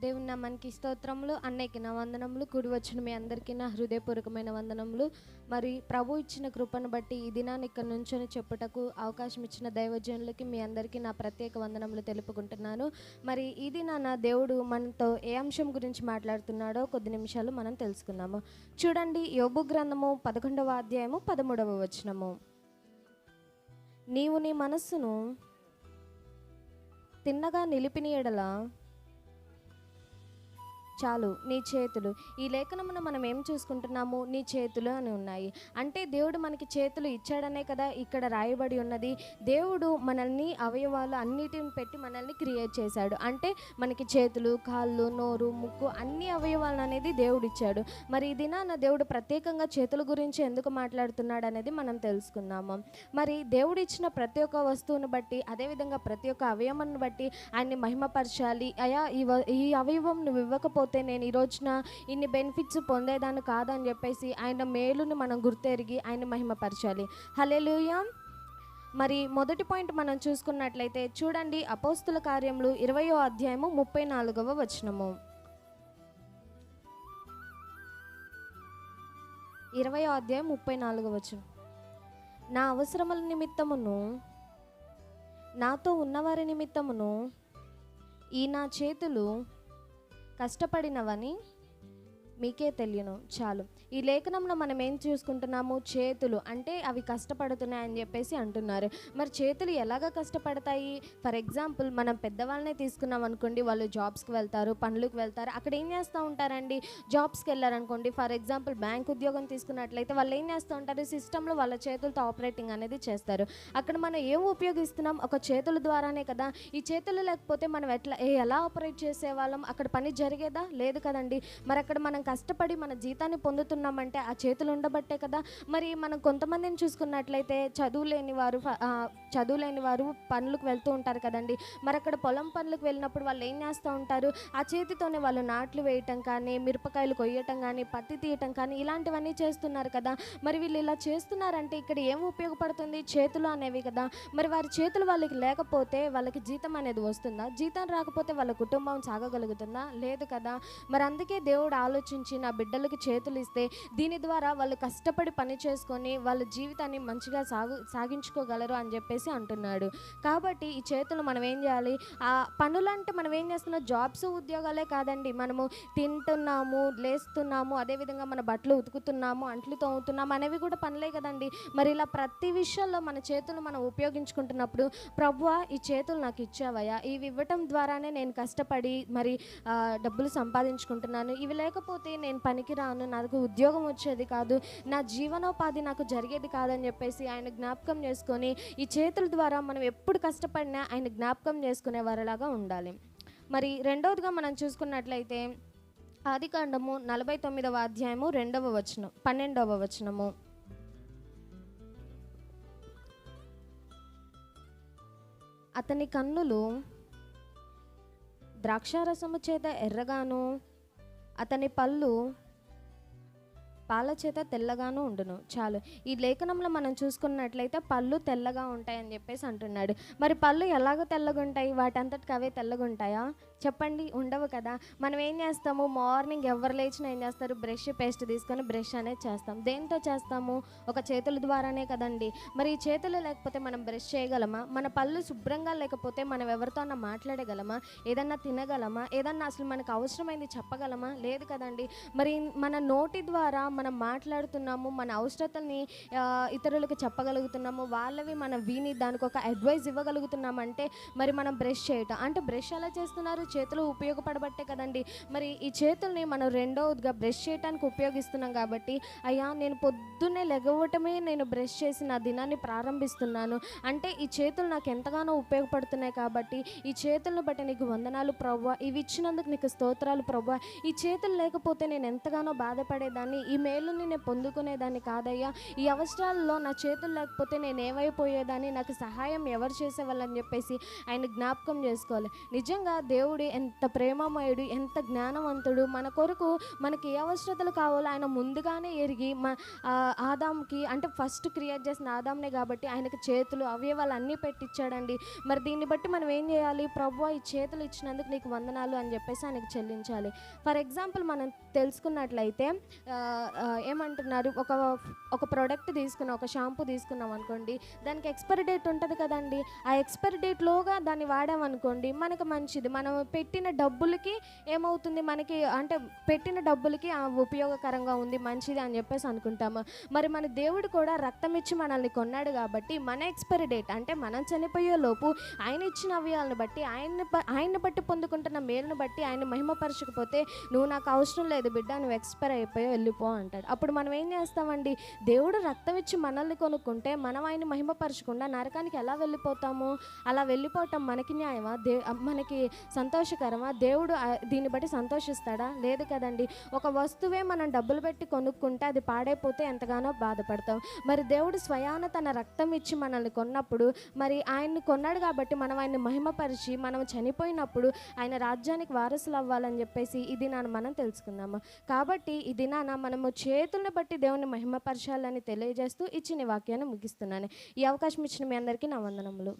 దేవుని నామానికి స్తోత్రములు. అన్నయ్యకి నా వందనములు. కూడి వచ్చిన మీ అందరికీ నా హృదయపూర్వకమైన వందనములు. మరి ప్రభు ఇచ్చిన కృపను బట్టి ఈ దినాన్ని ఇక్కడ నుంచొని చెప్పుటకు అవకాశం ఇచ్చిన దైవజనులకి మీ అందరికీ నా ప్రత్యేక వందనములు తెలుపుకుంటున్నాను. మరి ఈ దినాన దేవుడు మనతో ఏ అంశం గురించి మాట్లాడుతున్నాడో కొద్ది నిమిషాలు మనం తెలుసుకుందాము. చూడండి, యోబు గ్రంథము 11వ అధ్యాయము 13వ వచనము. నీవు నీ మనస్సును తిన్నగా నిలిపిన ఎడల చాలు నీ చేతులు. ఈ లేఖనమును మనం ఏం చూసుకుంటున్నాము? నీ చేతులు అని ఉన్నాయి. అంటే దేవుడు మనకి చేతులు ఇచ్చాడనే కదా ఇక్కడ రాయబడి ఉన్నది. దేవుడు మనల్ని అవయవాలు అన్నిటిని పెట్టి మనల్ని క్రియేట్ చేశాడు. అంటే మనకి చేతులు, కాళ్ళు, నోరు, ముక్కు అన్ని అవయవాలను అనేది దేవుడు ఇచ్చాడు. మరి ఈ దినాన దేవుడు ప్రత్యేకంగా చేతుల గురించి ఎందుకు మాట్లాడుతున్నాడు అనేది మనం తెలుసుకుందాము. మరి దేవుడు ఇచ్చిన ప్రతి ఒక్క వస్తువును బట్టి, అదేవిధంగా ప్రతి ఒక్క అవయవాన్ని బట్టి ఆయన్ని మహిమపరచాలి. అయా ఈ అవయవం నువ్వు ఇవ్వకపోతే నేను ఈ రోజున ఇన్ని బెనిఫిట్స్ పొందేదాన్ని కాదని చెప్పేసి ఆయన మేలుని మనం గుర్తెరిగి ఆయన మహిమపరచాలి. హల్లెలూయా. మరి మొదటి పాయింట్ మనం చూసుకున్నట్లయితే చూడండి, అపోస్తుల కార్యములు 20వ అధ్యాయము 34వ వచనము. 20వ అధ్యాయం 34వ వచనం. నా అవసరముల నిమిత్తమును నాతో ఉన్నవారి నిమిత్తమును ఈ నా చేతులు కష్టపడినవని మీకే తెలియను. చాలు. ఈ లేఖనంలో మనం ఏం చూసుకుంటున్నాము? చేతులు అంటే అవి కష్టపడుతున్నాయని చెప్పేసి అంటున్నారు. మరి చేతులు ఎలాగ కష్టపడతాయి? ఫర్ ఎగ్జాంపుల్ మనం పెద్దవాళ్ళనే తీసుకున్నాం అనుకోండి, వాళ్ళు జాబ్స్కి వెళ్తారు, పనులకు వెళ్తారు. అక్కడ ఏం చేస్తూ ఉంటారండి? జాబ్స్కి వెళ్ళారనుకోండి, ఫర్ ఎగ్జాంపుల్ బ్యాంక్ ఉద్యోగం తీసుకున్నట్లయితే వాళ్ళు ఏం చేస్తూ ఉంటారు? సిస్టంలో వాళ్ళ చేతులతో ఆపరేటింగ్ అనేది చేస్తారు. అక్కడ మనం ఏం ఉపయోగిస్తున్నాం? ఒక చేతుల ద్వారానే కదా. ఈ చేతులు లేకపోతే మనం ఎలా ఆపరేట్ చేసేవాళ్ళం? అక్కడ పని జరిగేదా? లేదు కదండి. మరి అక్కడ మనం కష్టపడి మన జీతాన్ని పొందుతున్నామంటే ఆ చేతులు ఉండబట్టే కదా. మరి మనం కొంతమందిని చూసుకున్నట్లయితే చదువులేని వారు పనులకు వెళ్తూ ఉంటారు కదండి. మరి అక్కడ పొలం పనులకు వెళ్ళినప్పుడు వాళ్ళు ఏం చేస్తూ ఉంటారు? ఆ చేతితోనే వాళ్ళు నాట్లు వేయటం కానీ, మిరపకాయలు కొయ్యటం కానీ, పత్తి తీయటం కానీ ఇలాంటివన్నీ చేస్తున్నారు కదా. మరి వీళ్ళు ఇలా చేస్తున్నారంటే ఇక్కడ ఏం ఉపయోగపడుతుంది? చేతులు అనేవి కదా. మరి వారి చేతులు వాళ్ళకి లేకపోతే వాళ్ళకి జీతం అనేది వస్తుందా? జీతం రాకపోతే వాళ్ళ కుటుంబం సాగగలుగుతుందా? లేదు కదా. మరి అందుకే దేవుడు ఆలోచించి నా బిడ్డలకి చేతులు ఇస్తే దీని ద్వారా వాళ్ళు కష్టపడి పని చేసుకొని వాళ్ళ జీవితాన్ని మంచిగా సాగించుకోగలరు అని చెప్పేసి అంటున్నాడు. కాబట్టి ఈ చేతులు మనం ఏం చేయాలి? ఆ పనులు అంటే మనం ఏం చేస్తున్నాం? జాబ్స్, ఉద్యోగాలే కాదండి. మనము తింటున్నాము, లేస్తున్నాము, అదేవిధంగా మన బట్టలు ఉతుకుతున్నాము, అంట్లు తోముతున్నాము అనేవి కూడా పనులే కదండి. మరి ఇలా ప్రతి విషయాల్లో మన చేతులు మనం ఉపయోగించుకుంటున్నప్పుడు, ప్రభువా ఈ చేతులు నాకు ఇచ్చావయ్యా, ఇవి ఇవ్వటం ద్వారానే నేను కష్టపడి మరి డబ్బులు సంపాదించుకుంటున్నాను, ఇవి లేకపోతే నేను పనికి రాను, నాకు ఉద్యోగం వచ్చేది కాదు, నా జీవనోపాధి నాకు జరిగేది కాదని చెప్పేసి ఆయన జ్ఞాపకం చేసుకొని ఈ చేతుల ద్వారా మనం ఎప్పుడు కష్టపడినా ఆయన జ్ఞాపకం చేసుకునే వారిలాగా ఉండాలి. మరి రెండవదిగా మనం చూసుకున్నట్లయితే ఆదికాండము 49వ అధ్యాయము 12వ వచనము. అతని కన్నులు ద్రాక్షారసము చేత ఎర్రగాను, అతని పళ్ళు పాల చేత తెల్లగాను ఉండును. చాలు. ఈ లేఖనంలో మనం చూసుకున్నట్లయితే పళ్ళు తెల్లగా ఉంటాయని చెప్పేసి అంటున్నాడు. మరి పళ్ళు ఎలాగో తెల్లగా ఉంటాయి? వాటంతటికి అవే తెల్లగా ఉంటాయా? చెప్పండి, ఉండవు కదా. మనం ఏం చేస్తాము? మార్నింగ్ ఎవరు లేచినా ఏం చేస్తారు? బ్రష్, పేస్ట్ తీసుకొని బ్రష్ అనేది చేస్తాం. దేంతో చేస్తాము? ఒక చేతుల ద్వారానే కదండి. మరి ఈ చేతులు లేకపోతే మనం బ్రష్ చేయగలమా? మన పళ్ళు శుభ్రంగా లేకపోతే మనం ఎవరితో అన్నా మాట్లాడగలమా? ఏదన్నా తినగలమా? ఏదన్నా అసలు మనకు అవసరమైంది చెప్పగలమా? లేదు కదండి. మరి మన నోటి ద్వారా మనం మాట్లాడుతున్నాము, మన అవసరతల్ని ఇతరులకు చెప్పగలుగుతున్నాము, వాళ్ళవి మనం విని దానికి ఒక అడ్వైస్ ఇవ్వగలుగుతున్నామంటే మరి మనం బ్రష్ చేయటం అంటే బ్రష్ ఎలా చేస్తున్నారు? చేతులు ఉపయోగపడబట్టే కదండి. మరి ఈ చేతుల్ని మనం రెండవదిగా బ్రష్ చేయడానికి ఉపయోగిస్తున్నాం కాబట్టి, అయ్యా నేను పొద్దున్నే లెగవటమే నేను బ్రష్ చేసి నా దినాన్ని ప్రారంభిస్తున్నాను అంటే ఈ చేతులు నాకు ఎంతగానో ఉపయోగపడుతున్నాయి. కాబట్టి ఈ చేతులను బట్టి నీకు వందనాలు ప్రభువా, ఇవి ఇచ్చినందుకు నీకు స్తోత్రాలు ప్రభువా. ఈ చేతులు లేకపోతే నేను ఎంతగానో బాధపడేదాన్ని, ఈ మేలుని నేను పొందుకునేదాన్ని కాదయ్యా. ఈ అవసరాల్లో నా చేతులు లేకపోతే నేను ఏమైపోయేదాన్ని, నాకు సహాయం ఎవరు చేసేవాళ్ళని చెప్పేసి ఆయన జ్ఞాపకం చేసుకోవాలి. నిజంగా దేవుడు దేవుడు ఎంత ప్రేమమయుడు, ఎంత జ్ఞానవంతుడు. మన కొరకు మనకి ఏ అవసరతలు కావాలో ఆయన ముందుగానే ఎరిగి ఆదాంకి అంటే ఫస్ట్ క్రియేట్ చేసిన ఆదాంనే కాబట్టి ఆయనకి చేతులు అవయవాలు అన్నీ పెట్టించాడండి. మరి దీన్ని బట్టి మనం ఏం చేయాలి? ప్రభువా ఈ చేతులు ఇచ్చినందుకు నీకు వందనాలు అని చెప్పేసి ఆయనకు చెల్లించాలి. ఫర్ ఎగ్జాంపుల్ మనం తెలుసుకున్నట్లయితే ఏమంటున్నారు, ఒక ప్రోడక్ట్ తీసుకున్నాం, ఒక షాంపూ తీసుకున్నాం అనుకోండి, దానికి ఎక్స్పైరీ డేట్ ఉంటుంది కదండి. ఆ ఎక్స్పైరీ డేట్లోగా దాన్ని వాడామనుకోండి మనకు మంచిది. మనం పెట్టిన డబ్బులకి ఏమవుతుంది, మనకి అంటే పెట్టిన డబ్బులకి ఉపయోగకరంగా ఉంది, మంచిది అని చెప్పేసి అనుకుంటాము. మరి మన దేవుడు కూడా రక్తం ఇచ్చి మనల్ని కొన్నాడు కాబట్టి మన ఎక్స్పైరీ డేట్ అంటే మనం చనిపోయే లోపు ఆయన ఇచ్చిన అవయవాలను బట్టి ఆయన్ని బట్టి పొందుకుంటున్న మేలును బట్టి ఆయన మహిమపరచకపోతే నువ్వు నాకు అవసరం లేదు బిడ్డ, నువ్వు ఎక్స్పైర్ అయిపోయో వెళ్ళిపో అంటాడు. అప్పుడు మనం ఏం చేస్తామండి? దేవుడు రక్తం ఇచ్చి మనల్ని కొనుక్కుంటే మనం ఆయన మహిమపరచకుండా నరకానికి ఎలా వెళ్ళిపోతాము? అలా వెళ్ళిపోవటం మనకి న్యాయమా? మనకి సంతోషకరమా? దేవుడు దీన్ని బట్టి సంతోషిస్తాడా? లేదు కదండి. ఒక వస్తువే మనం డబ్బులు పెట్టి కొనుక్కుంటే అది పాడైపోతే ఎంతగానో బాధపడతాం. మరి దేవుడు స్వయాన తన రక్తం ఇచ్చి మనల్ని కొన్నప్పుడు మరి ఆయన్ని కొన్నాడు కాబట్టి మనం ఆయన్ని మహిమపరిచి మనం చనిపోయినప్పుడు ఆయన రాజ్యానికి వారసులు అవ్వాలని చెప్పేసి ఈ దినాన్ని మనం తెలుసుకుందాము. కాబట్టి ఈ దినాన మనము చేతులను బట్టి దేవుని మహిమపరచాలని తెలియజేస్తూ ఇచ్చిన వాక్యాన్ని ముగిస్తున్నాను. ఈ అవకాశం ఇచ్చిన మీ అందరికీ నా వందనములు.